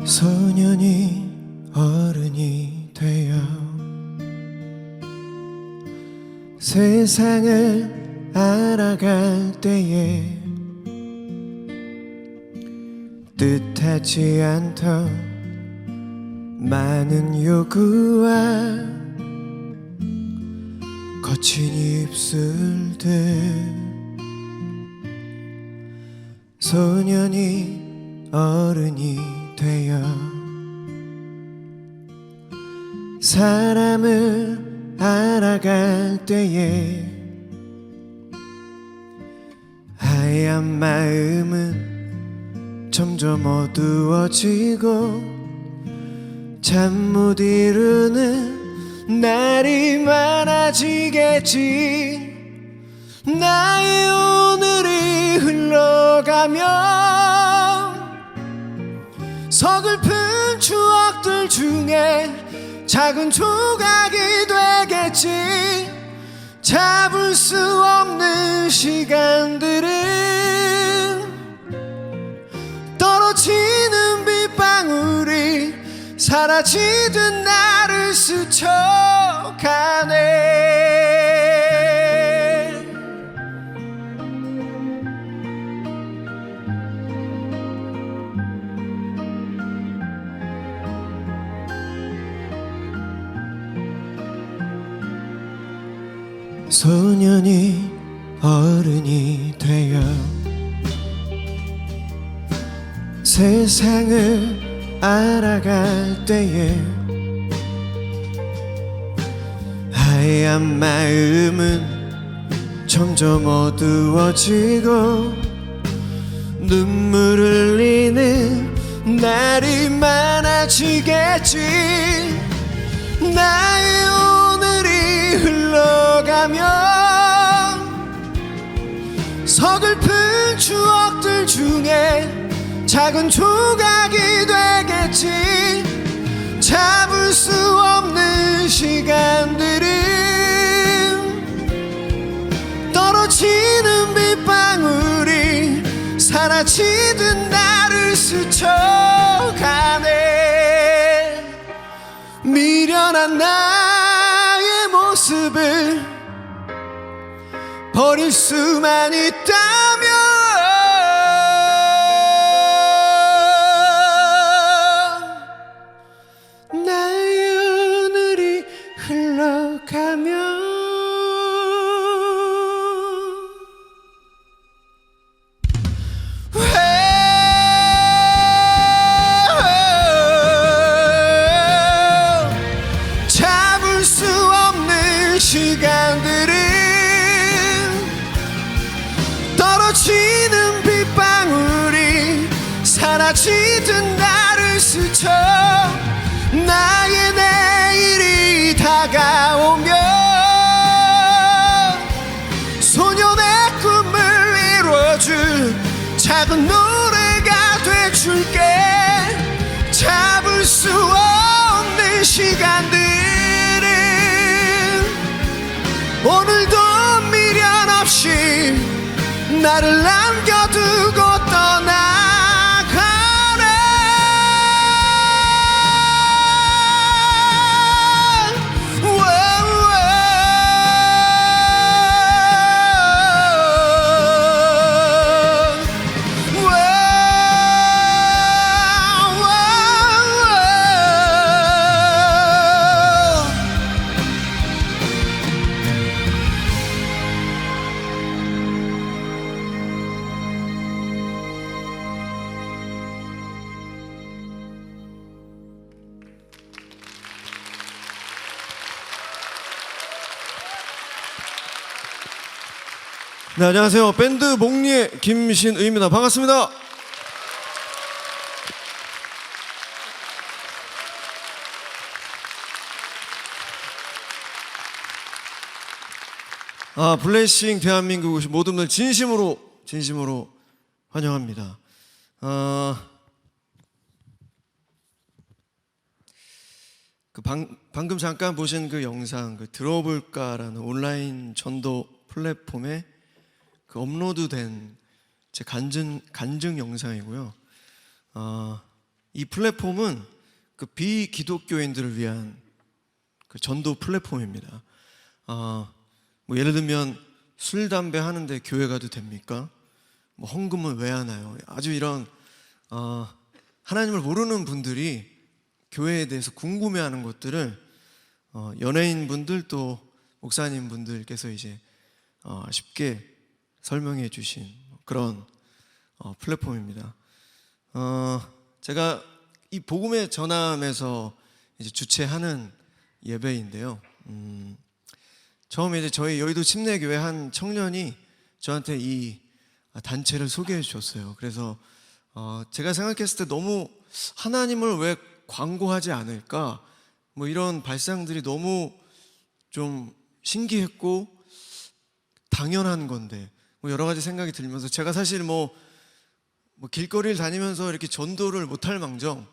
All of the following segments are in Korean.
소년이 어른이 되어 세상을 알아갈 때에 뜻하지 않던 많은 요구와 거친 입술들, 소년이 어른이 되어 사람을 알아갈 때에 하얀 마음은 점점 어두워지고 잠 못 이루는 날이 많아지겠지. 나의 오늘이 흘러가면 서글픈 추억들 중에 작은 조각이 되겠지. 잡을 수 없는 시간들은 떨어지는 빗방울이 사라지듯 나를 스쳐가네. 소년이 어른이 되어 세상을 알아갈 때에 하얀 마음은 점점 어두워지고 눈물 흘리는 날이 많아지겠지. 나의 오늘이 흘러가면 서글픈 추억들 중에 작은 조각이 되겠지. 잡을 수 없는 시간들은 떨어지는 빗방울이 사라지듯 나를 스쳐가네. 미련한 나의 모습을 버릴 수만 있다면 나의 오늘이 흘러가면 잡을 수 없는 시간들은 떨어지는 빗방울이 사라지듯 나를 스쳐 나의 내일이 다가오면 소년의 꿈을 이루어줄 작은 노래가 돼줄게. 잡을 수 없는 시간들은 오늘도 미련 없이 나를 남겨두고 떠나가네. 네, 안녕하세요. 밴드 목리의 김신의입니다. 반갑습니다. 블레싱 대한민국 오신 모든 분들 진심으로 환영합니다. 방금 잠깐 보신 그 영상, 들어볼까라는 온라인 전도 플랫폼에 업로드된 제 간증 영상이고요. 이 플랫폼은 그 비기독교인들을 위한 그 전도 플랫폼입니다. 뭐 예를 들면 술, 담배 하는데 교회 가도 됩니까? 뭐 헌금은 왜 하나요? 아주 이런 하나님을 모르는 분들이 교회에 대해서 궁금해하는 것들을 연예인 분들 또 목사님 분들께서 이제 쉽게 설명해 주신 그런 플랫폼입니다. 제가 이 복음의 전함에서 이제 주최하는 예배인데요. 처음에 이제 저희 여의도 침례교회 한 청년이 저한테 이 단체를 소개해 주셨어요. 그래서 제가 생각했을 때 너무 하나님을 왜 광고하지 않을까? 뭐 이런 발상들이 너무 좀 신기했고 당연한 건데 뭐 여러 가지 생각이 들면서 제가 사실 뭐 길거리를 다니면서 이렇게 전도를 못할 망정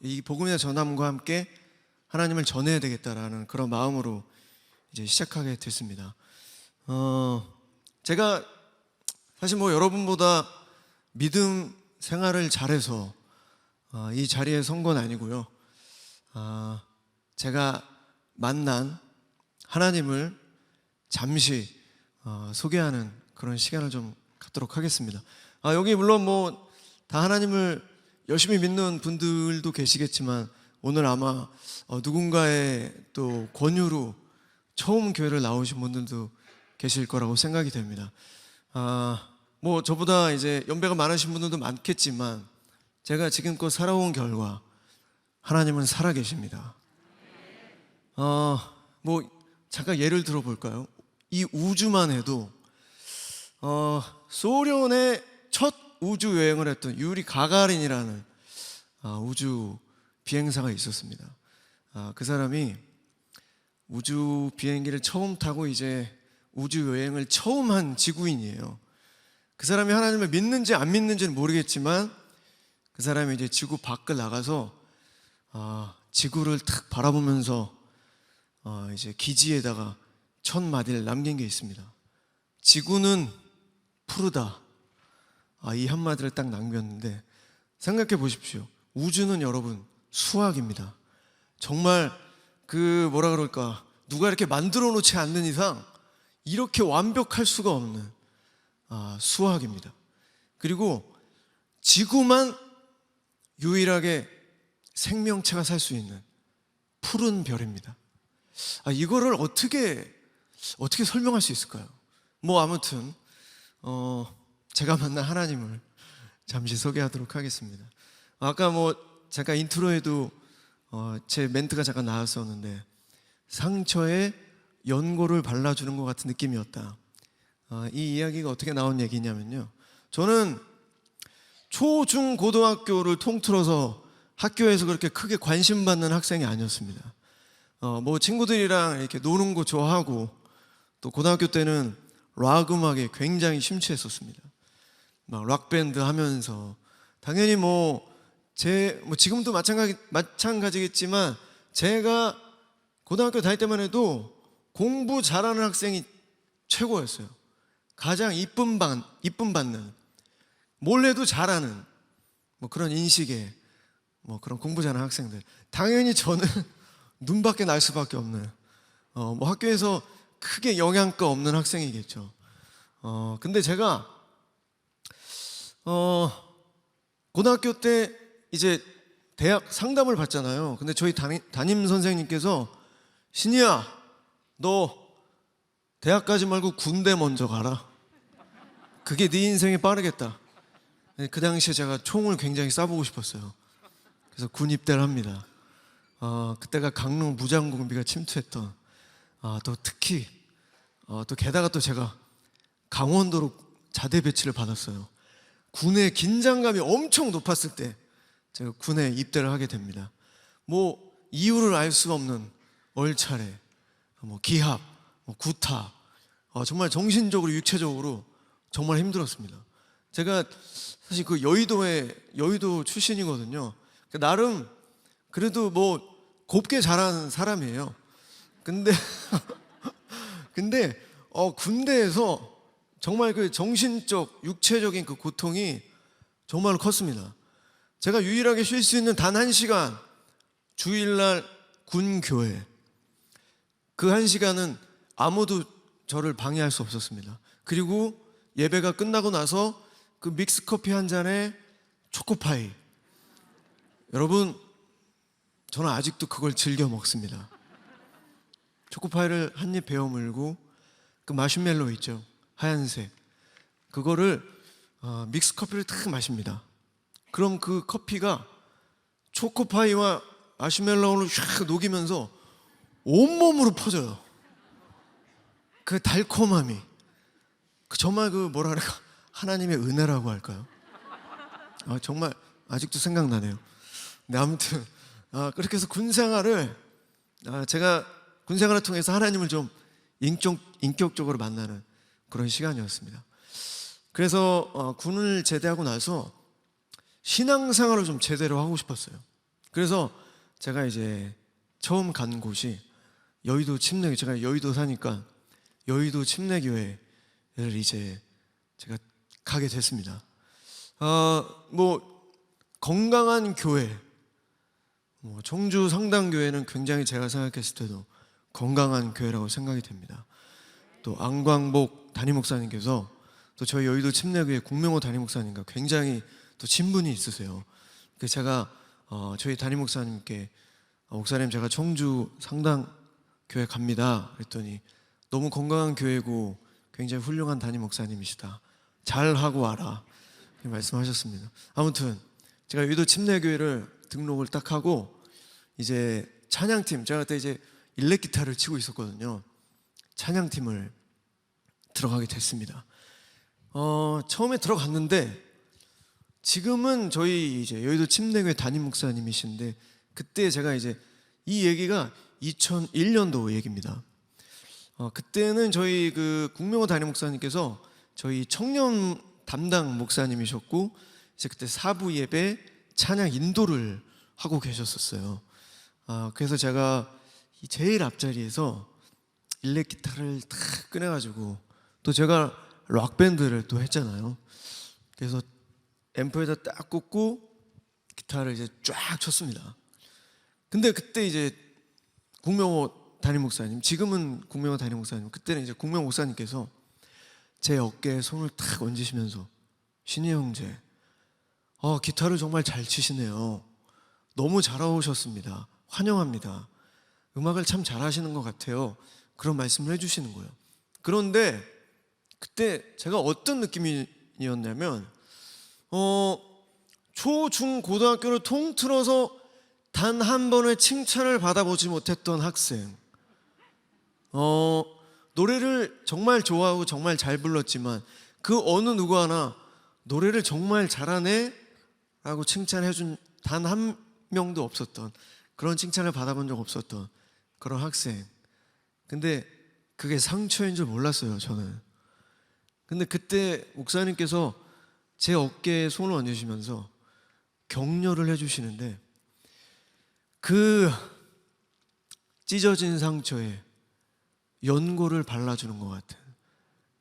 이 복음의 전함과 함께 하나님을 전해야 되겠다라는 그런 마음으로 이제 시작하게 됐습니다. 제가 사실 뭐 여러분보다 믿음 생활을 잘해서 이 자리에 선 건 아니고요. 제가 만난 하나님을 잠시 소개하는 그런 시간을 좀 갖도록 하겠습니다. 여기 물론 뭐 다 하나님을 열심히 믿는 분들도 계시겠지만 오늘 아마 누군가의 또 권유로 처음 교회를 나오신 분들도 계실 거라고 생각이 됩니다. 뭐 저보다 이제 연배가 많으신 분들도 많겠지만 제가 지금껏 살아온 결과 하나님은 살아계십니다. 뭐 잠깐 예를 들어볼까요? 이 우주만 해도 소련의 첫 우주 여행을 했던 유리 가가린이라는 우주 비행사가 있었습니다. 그 사람이 우주 비행기를 처음 타고 이제 우주 여행을 처음 한 지구인이에요. 그 사람이 하나님을 믿는지 안 믿는지는 모르겠지만 그 사람이 이제 지구 밖을 나가서 지구를 탁 바라보면서 이제 기지에다가 첫 마디를 남긴 게 있습니다. 지구는 푸르다. 이 한마디를 딱 남겼는데 생각해 보십시오. 우주는 여러분 수학입니다. 정말 그 뭐라 그럴까 누가 이렇게 만들어 놓지 않는 이상 이렇게 완벽할 수가 없는 수학입니다. 그리고 지구만 유일하게 생명체가 살 수 있는 푸른 별입니다. 이거를 어떻게 설명할 수 있을까요? 뭐 아무튼 제가 만난 하나님을 잠시 소개하도록 하겠습니다. 아까 뭐 잠깐 인트로에도 제 멘트가 잠깐 나왔었는데 상처에 연고를 발라주는 것 같은 느낌이었다. 이 이야기가 어떻게 나온 얘기냐면요, 저는 초, 중, 고등학교를 통틀어서 학교에서 그렇게 크게 관심 받는 학생이 아니었습니다. 뭐 친구들이랑 이렇게 노는 거 좋아하고 또 고등학교 때는 락 음악에 굉장히 심취했었습니다. 막 락밴드 하면서 당연히 지금도 마찬가지겠지만 제가 고등학교 다닐 때만 해도 공부 잘하는 학생이 최고였어요. 가장 이쁨 받는, 몰래도 잘하는 뭐 그런 인식의 뭐 그런 공부 잘하는 학생들. 당연히 저는 눈밖에 날 수밖에 없는 뭐 학교에서 크게 영향가 없는 학생이겠죠. 근데 제가 고등학교 때 이제 대학 상담을 받잖아요. 근데 저희 담임 선생님께서 신이야, 너 대학 가지 말고 군대 먼저 가라. 그게 네 인생에 빠르겠다. 그 당시에 제가 총을 굉장히 쏴보고 싶었어요. 그래서 군 입대를 합니다. 그때가 강릉 무장공비가 침투했던 또 특히 또 게다가 또 제가 강원도로 자대 배치를 받았어요. 군의 긴장감이 엄청 높았을 때 제가 군에 입대를 하게 됩니다. 뭐 이유를 알 수 없는 얼차례, 뭐 기합, 뭐 구타, 정말 정신적으로 육체적으로 정말 힘들었습니다. 제가 사실 그 여의도 출신이거든요. 나름 그래도 뭐 곱게 자란 사람이에요. 근데 군대에서 정말 그 정신적, 육체적인 그 고통이 정말로 컸습니다. 제가 유일하게 쉴 수 있는 단 1시간, 주일날 군 교회. 그 1시간은 아무도 저를 방해할 수 없었습니다. 그리고 예배가 끝나고 나서 그 믹스커피 한 잔에 초코파이. 여러분, 저는 아직도 그걸 즐겨 먹습니다. 초코파이를 한 입 베어 물고 그 마시멜로 있죠, 하얀색. 그거를 믹스커피를 탁 마십니다. 그럼 그 커피가 초코파이와 마시멜로우를 샥 녹이면서 온몸으로 퍼져요. 그 달콤함이, 정말 그 뭐랄까, 하나님의 은혜라고 할까요? 정말 아직도 생각나네요. 네, 아무튼 그렇게 해서 군생활을 제가 군생활을 통해서 하나님을 좀 인격적으로 만나는 그런 시간이었습니다. 그래서 군을 제대하고 나서 신앙생활을 좀 제대로 하고 싶었어요. 그래서 제가 이제 처음 간 곳이 여의도 침례교회, 제가 여의도 사니까 여의도 침례교회를 이제 제가 가게 됐습니다. 뭐 건강한 교회, 청주 성당교회는 굉장히 제가 생각했을 때도 건강한 교회라고 생각이 됩니다. 또 안광복 담임 목사님께서 또 저희 여의도 침례교회 국명호 담임 목사님과 굉장히 또 친분이 있으세요. 그래서 제가 저희 담임 목사님께 목사님, 제가 청주 성당교회 갑니다 그랬더니 너무 건강한 교회고 굉장히 훌륭한 담임 목사님이시다, 잘하고 와라, 이렇게 말씀하셨습니다. 아무튼 제가 여의도 침례교회를 등록을 딱 하고 이제 찬양팀, 제가 그때 이제 일렉 기타를 치고 있었거든요. 찬양팀을 들어가게 됐습니다. 처음에 들어갔는데 지금은 저희 이제 여의도 침례교회 담임 목사님이신데, 그때 제가 이제 이 얘기가 2001년도 얘기입니다. 그때는 저희 그 국명호 담임 목사님께서 저희 청년 담당 목사님이셨고, 이제 그때 사부 예배 찬양 인도를 하고 계셨었어요. 그래서 제가 제일 앞자리에서 일렉 기타를 탁 꺼내가지고, 또 제가 락 밴드를 또 했잖아요. 그래서 앰프에다 딱 꽂고 기타를 이제 쫙 쳤습니다. 근데 그때 이제 국명호 담임 목사님, 지금은 국명호 담임 목사님, 그때는 이제 국명호 목사님께서 제 어깨에 손을 탁 얹으시면서, 신희 형제, 기타를 정말 잘 치시네요. 너무 잘하셨습니다. 환영합니다. 음악을 참 잘하시는 것 같아요. 그런 말씀을 해주시는 거예요. 그런데 그때 제가 어떤 느낌이었냐면, 초, 중, 고등학교를 통틀어서 단 한 번의 칭찬을 받아보지 못했던 학생, 노래를 정말 좋아하고 정말 잘 불렀지만 그 어느 누구 하나 노래를 정말 잘하네 라고 칭찬해준 단 한 명도 없었던, 그런 칭찬을 받아본 적 없었던 그런 학생. 근데 그게 상처인 줄 몰랐어요, 저는. 근데 그때 목사님께서 제 어깨에 손을 얹으시면서 격려를 해주시는데, 그 찢어진 상처에 연고를 발라주는 것 같은,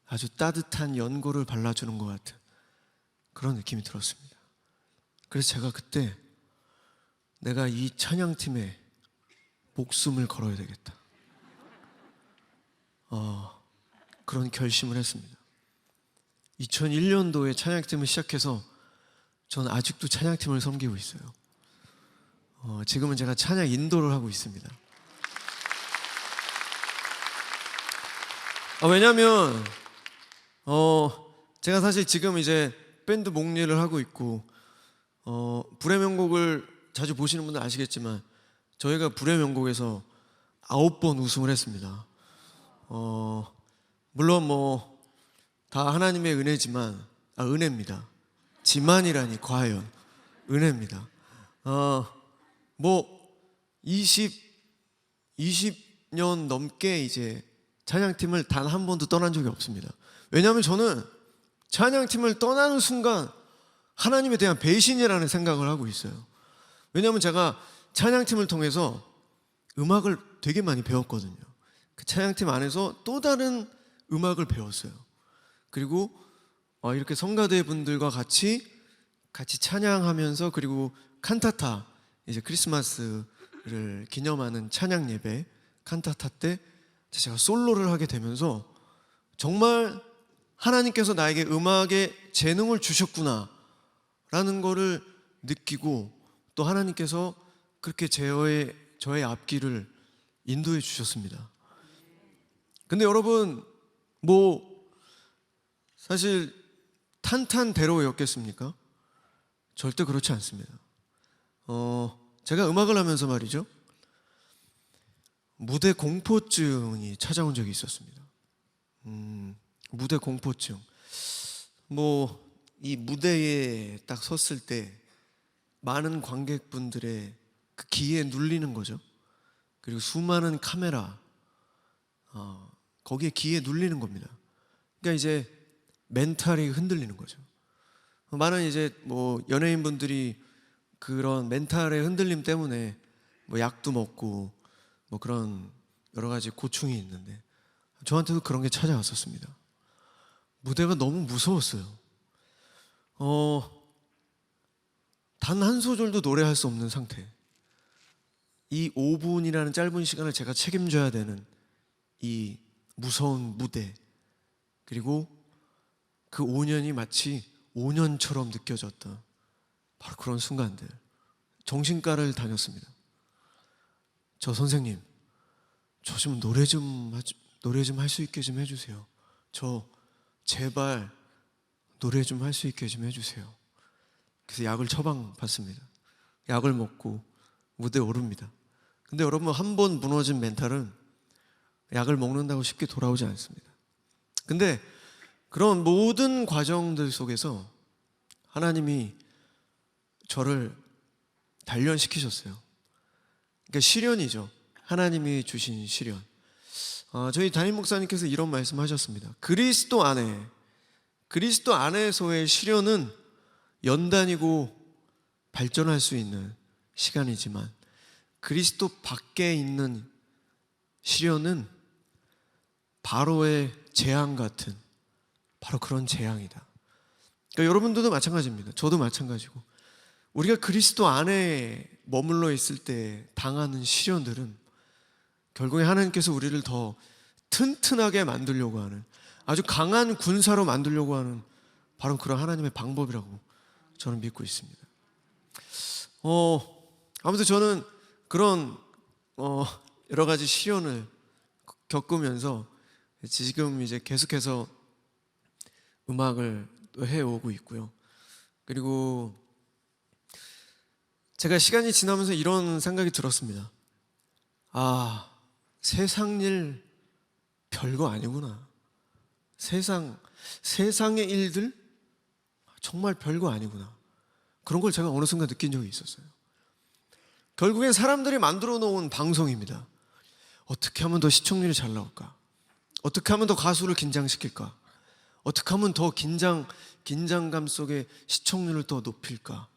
아주 따뜻한 연고를 발라주는 것 같은 그런 느낌이 들었습니다. 그래서 제가 그때 내가 이 찬양팀에 목숨을 걸어야 되겠다, 그런 결심을 했습니다. 2001년도에 찬양팀을 시작해서 저는 아직도 찬양팀을 섬기고 있어요. 지금은 제가 찬양 인도를 하고 있습니다. 왜냐면 제가 사실 지금 이제 밴드 목리를 하고 있고, 불의 명곡을 자주 보시는 분들 아시겠지만 저희가 불의 명곡에서 9번 우승을 했습니다. 물론 뭐 다 하나님의 은혜지만, 은혜입니다. 지만이라니, 과연 은혜입니다. 뭐 20년 넘게 이제 찬양팀을 단 한 번도 떠난 적이 없습니다. 왜냐하면 저는 찬양팀을 떠나는 순간 하나님에 대한 배신이라는 생각을 하고 있어요. 왜냐하면 제가 찬양팀을 통해서 음악을 되게 많이 배웠거든요. 그 찬양팀 안에서 또 다른 음악을 배웠어요. 그리고 이렇게 성가대 분들과 같이 같이 찬양하면서, 그리고 칸타타, 이제 크리스마스를 기념하는 찬양 예배 칸타타 때 제가 솔로를 하게 되면서 정말 하나님께서 나에게 음악의 재능을 주셨구나 라는 거를 느끼고, 또 하나님께서 그렇게 저의 앞길을 인도해 주셨습니다. 근데 여러분, 사실 탄탄대로였겠습니까? 절대 그렇지 않습니다. 제가 음악을 하면서 말이죠, 무대 공포증이 찾아온 적이 있었습니다. 무대 공포증. 이 무대에 딱 섰을 때 많은 관객분들의 그 기에 눌리는 거죠. 그리고 수많은 카메라, 거기에 기에 눌리는 겁니다. 그러니까 이제 멘탈이 흔들리는 거죠. 많은 이제 연예인분들이 그런 멘탈의 흔들림 때문에 약도 먹고 그런 여러 가지 고충이 있는데, 저한테도 그런 게 찾아왔었습니다. 무대가 너무 무서웠어요. 단 한 소절도 노래할 수 없는 상태. 이 5분이라는 짧은 시간을 제가 책임져야 되는 이 무서운 무대, 그리고 그 5년이 마치 5년처럼 느껴졌던 바로 그런 순간들. 정신과를 다녔습니다. 저 선생님, 저 좀 노래 좀 할 수 있게 좀 해주세요. 저 제발 노래 좀 할 수 있게 좀 해주세요. 그래서 약을 처방받습니다. 약을 먹고 무대에 오릅니다. 근데 여러분, 한 번 무너진 멘탈은 약을 먹는다고 쉽게 돌아오지 않습니다. 근데 그런 모든 과정들 속에서 하나님이 저를 단련시키셨어요. 그러니까 시련이죠. 하나님이 주신 시련. 저희 담임 목사님께서 이런 말씀하셨습니다. 그리스도 안에서의 시련은 연단이고 발전할 수 있는 시간이지만, 그리스도 밖에 있는 시련은 바로의 재앙 같은 바로 그런 재앙이다. 그러니까 여러분들도 마찬가지입니다. 저도 마찬가지고, 우리가 그리스도 안에 머물러 있을 때 당하는 시련들은 결국에 하나님께서 우리를 더 튼튼하게 만들려고 하는, 아주 강한 군사로 만들려고 하는 바로 그런 하나님의 방법이라고 저는 믿고 있습니다. 아무튼 저는 그런 여러 가지 시련을 겪으면서 지금 이제 계속해서 음악을 해오고 있고요. 그리고 제가 시간이 지나면서 이런 생각이 들었습니다. 세상 일 별거 아니구나. 세상의 일들 정말 별거 아니구나. 그런 걸 제가 어느 순간 느낀 적이 있었어요. 결국엔 사람들이 만들어 놓은 방송입니다. 어떻게 하면 더 시청률이 잘 나올까? 어떻게 하면 더 가수를 긴장시킬까? 어떻게 하면 더 긴장감 속에 시청률을 더 높일까?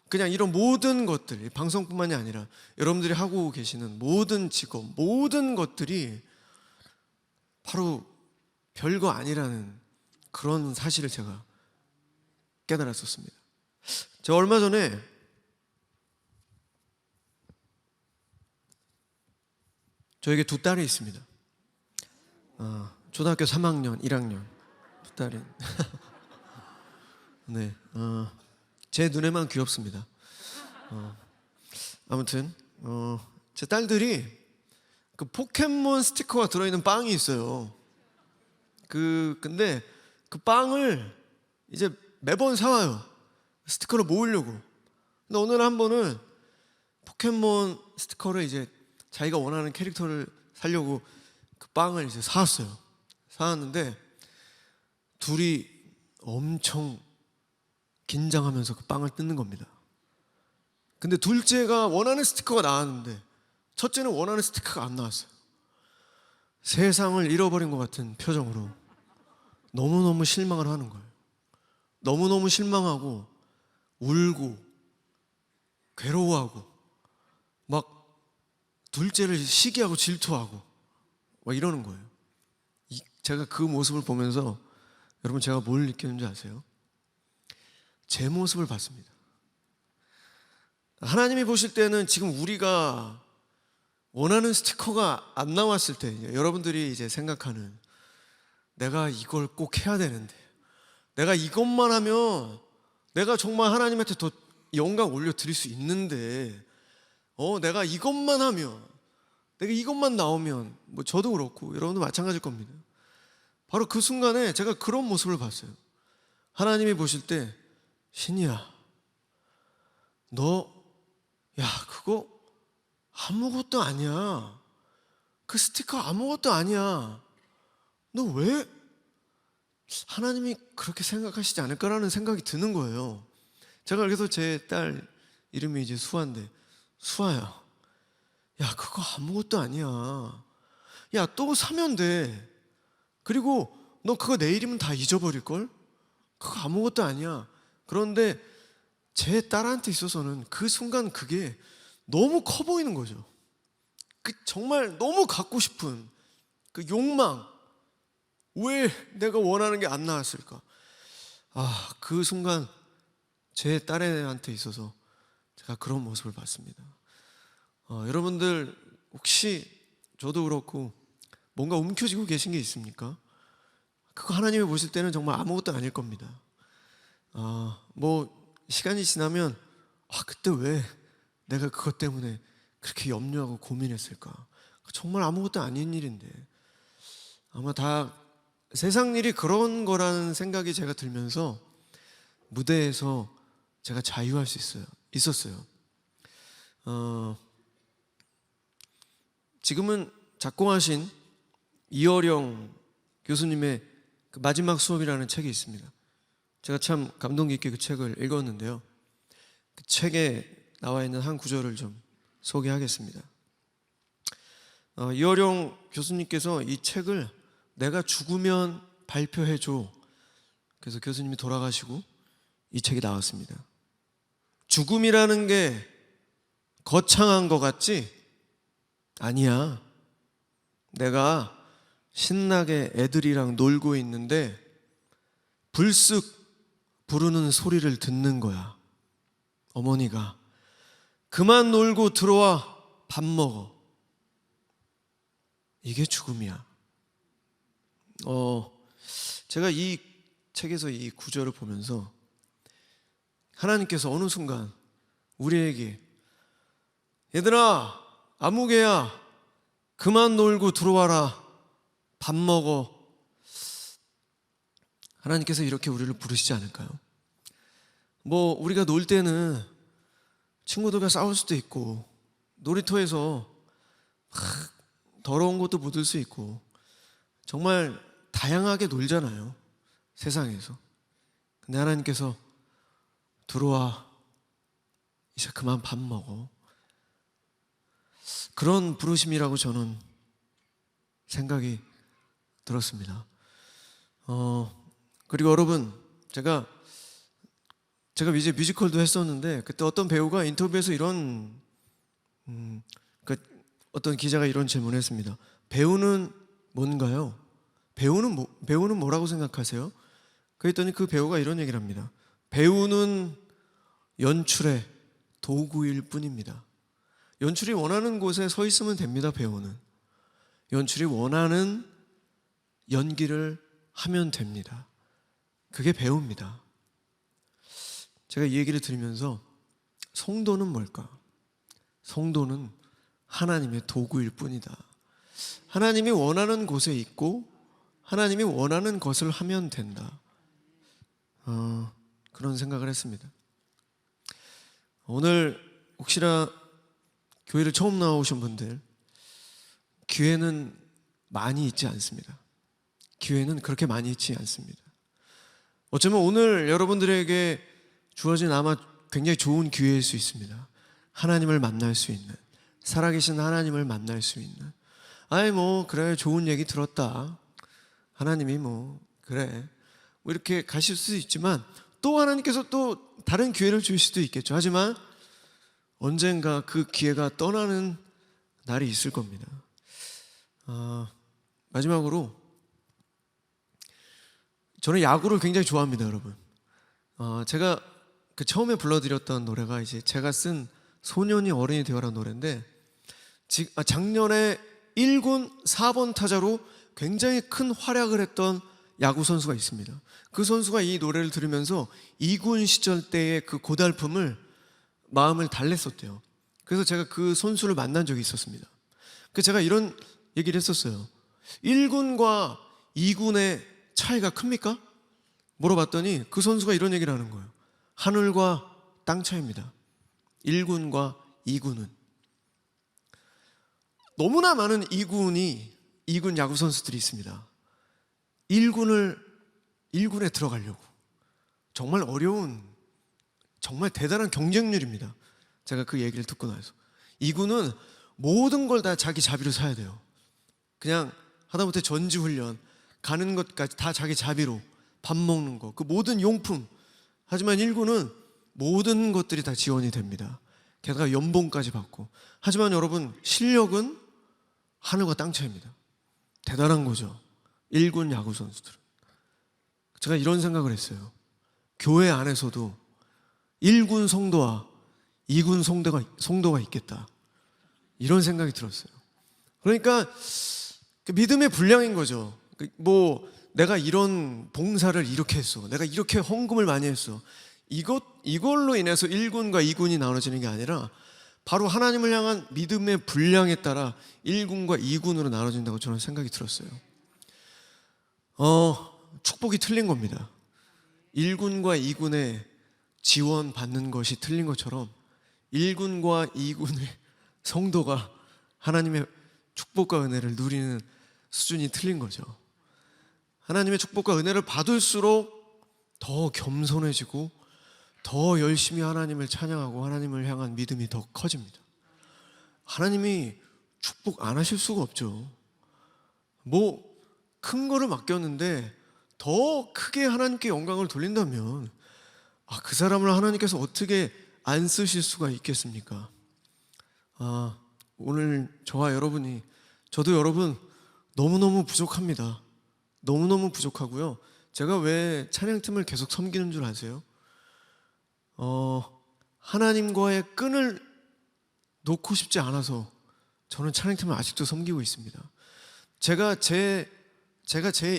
그냥 이런 모든 것들, 방송뿐만이 아니라 여러분들이 하고 계시는 모든 직업, 모든 것들이 바로 별거 아니라는 그런 사실을 제가 깨달았었습니다. 제가 얼마 전에 저에게 두 딸이 있습니다. 초등학교 3학년, 1학년 두 딸이. 네, 제 눈에만 귀엽습니다. 아무튼 제 딸들이 그 포켓몬 스티커가 들어있는 빵이 있어요. 근데 그 빵을 이제 매번 사와요. 스티커를 모으려고. 근데 오늘 한 번은 포켓몬 스티커를 이제 자기가 원하는 캐릭터를 사려고 그 빵을 이제 사왔어요. 사왔는데 둘이 엄청 긴장하면서 그 빵을 뜯는 겁니다. 근데 둘째가 원하는 스티커가 나왔는데 첫째는 원하는 스티커가 안 나왔어요. 세상을 잃어버린 것 같은 표정으로 너무너무 실망을 하는 거예요. 너무너무 실망하고 울고 괴로워하고 막 둘째를 시기하고 질투하고 막 이러는 거예요. 제가 그 모습을 보면서 여러분, 제가 뭘 느꼈는지 아세요? 제 모습을 봤습니다. 하나님이 보실 때는 지금 우리가 원하는 스티커가 안 나왔을 때, 여러분들이 이제 생각하는, 내가 이걸 꼭 해야 되는데, 내가 이것만 하면 내가 정말 하나님한테 더 영광 올려드릴 수 있는데, 내가 이것만 하면, 내가 이것만 나오면, 뭐 저도 그렇고 여러분도 마찬가지일 겁니다. 바로 그 순간에 제가 그런 모습을 봤어요. 하나님이 보실 때, 신이야, 그거 아무것도 아니야. 그 스티커 아무것도 아니야. 너 왜 하나님이 그렇게 생각하시지 않을까라는 생각이 드는 거예요. 제가 그래서 제 딸 이름이 이제 수아인데, 수아야, 야, 그거 아무것도 아니야. 야, 또 사면 돼. 그리고 너 그거 내일이면 다 잊어버릴걸? 그거 아무것도 아니야. 그런데 제 딸한테 있어서는 그 순간 그게 너무 커 보이는 거죠. 정말 너무 갖고 싶은 그 욕망, 왜 내가 원하는 게 안 나왔을까? 그 순간 제 딸애한테 있어서 제가 그런 모습을 봤습니다. 여러분들 혹시 저도 그렇고 뭔가 움켜쥐고 계신 게 있습니까? 그거 하나님이 보실 때는 정말 아무것도 아닐 겁니다. 뭐 시간이 지나면 그때 왜 내가 그것 때문에 그렇게 염려하고 고민했을까? 정말 아무것도 아닌 일인데, 아마 다 세상 일이 그런 거라는 생각이 제가 들면서 무대에서 제가 자유할 수 있었어요. 지금은 작곡하신 이어령 교수님의 그 마지막 수업이라는 책이 있습니다. 제가 참 감동 깊게 그 책을 읽었는데요. 그 책에 나와 있는 한 구절을 좀 소개하겠습니다. 이어령 교수님께서 이 책을 내가 죽으면 발표해줘. 그래서 교수님이 돌아가시고 이 책이 나왔습니다. 죽음이라는 게 거창한 것 같지? 아니야. 내가 신나게 애들이랑 놀고 있는데 불쑥 부르는 소리를 듣는 거야. 어머니가 그만 놀고 들어와, 밥 먹어. 이게 죽음이야. 제가 이 책에서 이 구절을 보면서 하나님께서 어느 순간 우리에게, 얘들아, 아무개야, 그만 놀고 들어와라, 밥 먹어. 하나님께서 이렇게 우리를 부르시지 않을까요? 뭐 우리가 놀 때는 친구들과 싸울 수도 있고, 놀이터에서 막 더러운 것도 묻을 수 있고, 정말 다양하게 놀잖아요, 세상에서. 근데 하나님께서 들어와, 이제 그만 밥 먹어. 그런 부르심이라고 저는 생각이 들었습니다. 그리고 여러분, 제가 이제 뮤지컬도 했었는데, 그때 어떤 배우가 인터뷰에서 이런 어떤 기자가 이런 질문을 했습니다. 배우는 뭔가요? 배우는 뭐라고 생각하세요? 그랬더니 그 배우가 이런 얘기를 합니다. 배우는 연출의 도구일 뿐입니다. 연출이 원하는 곳에 서 있으면 됩니다. 배우는 연출이 원하는 연기를 하면 됩니다. 그게 배우입니다. 제가 이 얘기를 들으면서 성도는 뭘까? 성도는 하나님의 도구일 뿐이다. 하나님이 원하는 곳에 있고 하나님이 원하는 것을 하면 된다. 그런 생각을 했습니다. 오늘 혹시나 교회를 처음 나오신 분들, 기회는 많이 있지 않습니다. 기회는 그렇게 많이 있지 않습니다. 어쩌면 오늘 여러분들에게 주어진 아마 굉장히 좋은 기회일 수 있습니다. 하나님을 만날 수 있는, 살아계신 하나님을 만날 수 있는. 그래, 좋은 얘기 들었다, 하나님이 그래, 이렇게 가실 수도 있지만, 또 하나님께서 또 다른 기회를 주실 수도 있겠죠. 하지만 언젠가 그 기회가 떠나는 날이 있을 겁니다. 마지막으로, 저는 야구를 굉장히 좋아합니다, 여러분. 제가 그 처음에 불러드렸던 노래가 이제 제가 쓴 소년이 어른이 되어라는 노래인데, 작년에 1군 4번 타자로 굉장히 큰 활약을 했던 야구 선수가 있습니다. 그 선수가 이 노래를 들으면서 2군 시절 때의 그 고달픔을 마음을 달랬었대요. 그래서 제가 그 선수를 만난 적이 있었습니다. 그래서 제가 이런 얘기를 했었어요. 1군과 2군의 차이가 큽니까? 물어봤더니 그 선수가 이런 얘기를 하는 거예요. 하늘과 땅 차이입니다. 1군과 2군은. 너무나 많은 2군 야구 선수들이 있습니다. 1군에 들어가려고 정말 어려운, 정말 대단한 경쟁률입니다. 제가 그 얘기를 듣고 나서 2군은 모든 걸 다 자기 자비로 사야 돼요. 그냥 하다못해 전지훈련 가는 것까지 다 자기 자비로, 밥 먹는 거, 그 모든 용품. 하지만 1군은 모든 것들이 다 지원이 됩니다. 게다가 연봉까지 받고. 하지만 여러분, 실력은 하늘과 땅 차이입니다. 대단한 거죠. 1군 야구 선수들은. 제가 이런 생각을 했어요. 교회 안에서도 1군 성도와 2군 성도가 있겠다, 이런 생각이 들었어요. 그러니까 믿음의 분량인 거죠. 뭐 내가 이런 봉사를 이렇게 했어, 내가 이렇게 헌금을 많이 했어, 이걸로 인해서 1군과 2군이 나눠지는 게 아니라 바로 하나님을 향한 믿음의 분량에 따라 1군과 2군으로 나눠진다고 저는 생각이 들었어요. 축복이 틀린 겁니다. 1군과 2군의 지원 받는 것이 틀린 것처럼 1군과 2군의 성도가 하나님의 축복과 은혜를 누리는 수준이 틀린 거죠. 하나님의 축복과 은혜를 받을수록 더 겸손해지고 더 열심히 하나님을 찬양하고 하나님을 향한 믿음이 더 커집니다. 하나님이 축복 안 하실 수가 없죠. 뭐 큰 거를 맡겼는데 더 크게 하나님께 영광을 돌린다면 그 사람을 하나님께서 어떻게 안 쓰실 수가 있겠습니까? 오늘 저와 여러분이, 저도 여러분 너무너무 부족합니다. 너무너무 부족하고요. 제가 왜 찬양팀을 계속 섬기는 줄 아세요? 하나님과의 끈을 놓고 싶지 않아서 저는 찬양팀을 아직도 섬기고 있습니다. 제가 제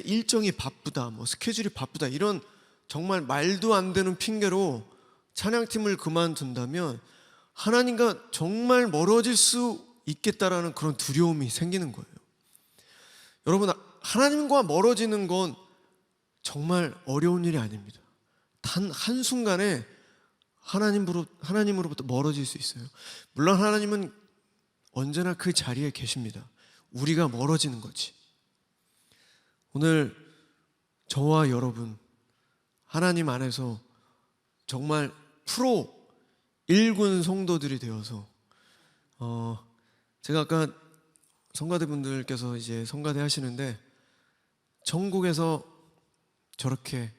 일정이 바쁘다, 뭐 스케줄이 바쁘다, 이런 정말 말도 안 되는 핑계로 찬양팀을 그만둔다면 하나님과 정말 멀어질 수 있겠다라는 그런 두려움이 생기는 거예요. 여러분, 하나님과 멀어지는 건 정말 어려운 일이 아닙니다. 단 한순간에 하나님으로부터 멀어질 수 있어요. 물론 하나님은 언제나 그 자리에 계십니다. 우리가 멀어지는 거지. 오늘 저와 여러분, 하나님 안에서 정말 프로 1군 성도들이 되어서, 제가 아까 성가대분들께서 이제 성가대 하시는데 천국에서 저렇게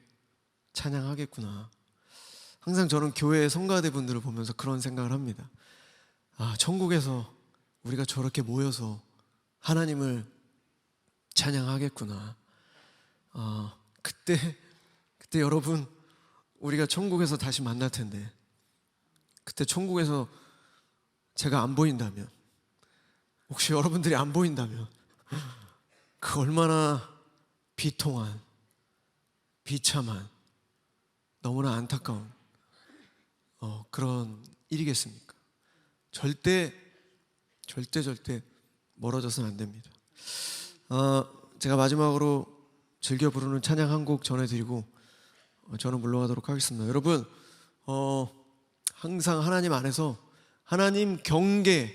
찬양하겠구나. 항상 저는 교회 성가대분들을 보면서 그런 생각을 합니다. 천국에서 우리가 저렇게 모여서 하나님을 찬양하겠구나. 그때 여러분, 우리가 천국에서 다시 만날 텐데, 그때 천국에서 제가 안 보인다면, 혹시 여러분들이 안 보인다면, 그 얼마나 비통한, 비참한, 너무나 안타까운 그런 일이겠습니까? 절대 멀어져서는 안 됩니다. 제가 마지막으로 즐겨 부르는 찬양 한 곡 전해드리고 저는 물러가도록 하겠습니다. 여러분, 항상 하나님 안에서 하나님 경계,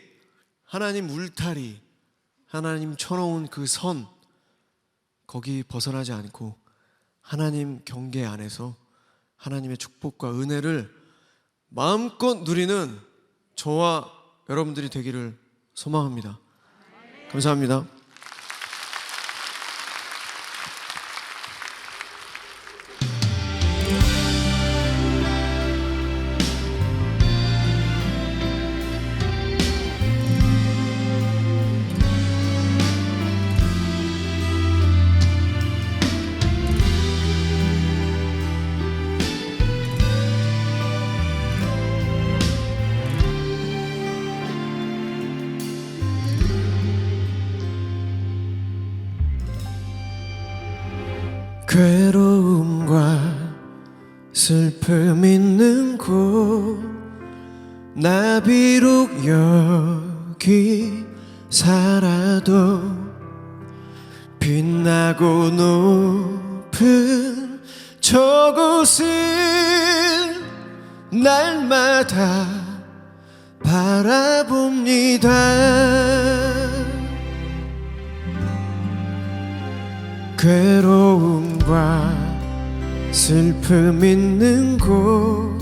하나님 울타리, 하나님 쳐놓은 그 선, 거기 벗어나지 않고 하나님 경계 안에서 하나님의 축복과 은혜를 마음껏 누리는 저와 여러분들이 되기를 소망합니다. 감사합니다. 괴로움과 슬픔 있는 곳 나 비록 여기 살아도 빛나고 높은 저곳을 날마다 바라봅니다. 괴로움과 슬픔 있는 곳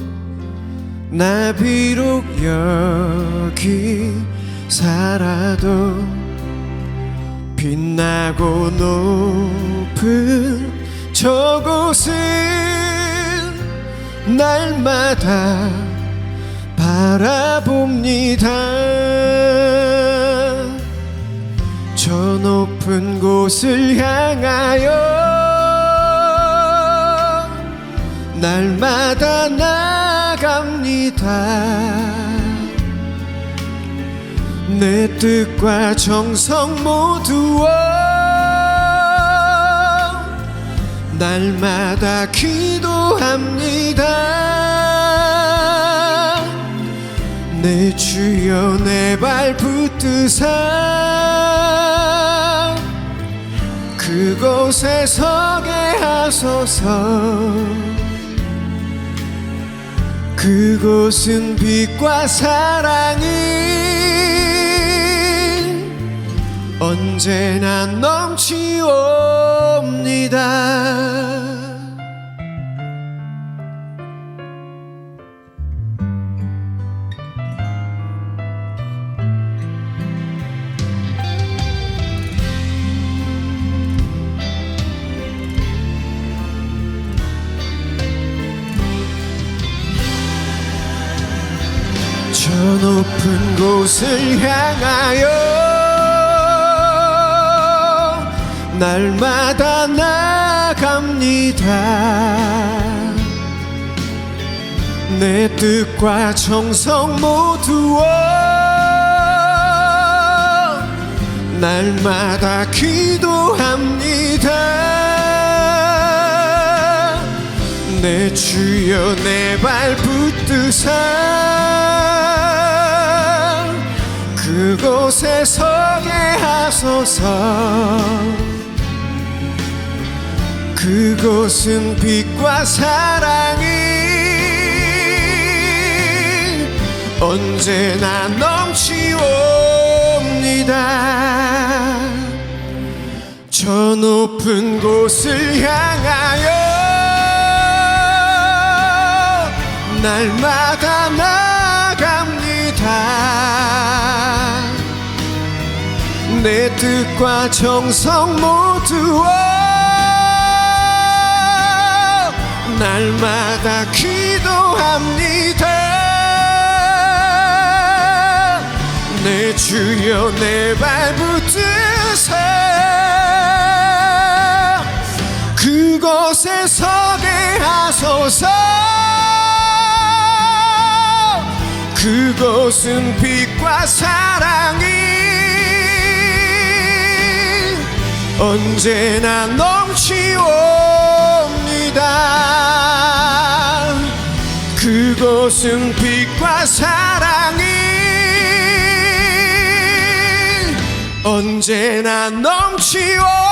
나 비록 여기 살아도 빛나고 높은 저곳은 날마다 바라봅니다. 저 높은 곳을 향하여 날마다 나갑니다. 내 뜻과 정성 모두와 날마다 기도합니다. 내 주여 내 발 붙드사 그곳에 서게 하소서. 그곳은 빛과 사랑이 언제나 넘치옵니다. 저 높은 곳을 향하여 날마다 나갑니다. 내 뜻과 정성 모두와 날마다 기도합니다. 내 주여 내 발 붙드사 그곳에 서게 하소서. 그곳은 빛과 사랑이 언제나 넘치옵니다. 저 높은 곳을 향하여 날마다 나갑니다. 내 뜻과 정성 모두와 날마다 기도합니다. 내 주여 내 발 붙드사 그곳에 서게 하소서. 그곳은 빛과 사랑이 언제나 넘치옵니다. 그곳은 빛과 사랑이 언제나 넘치옵니다.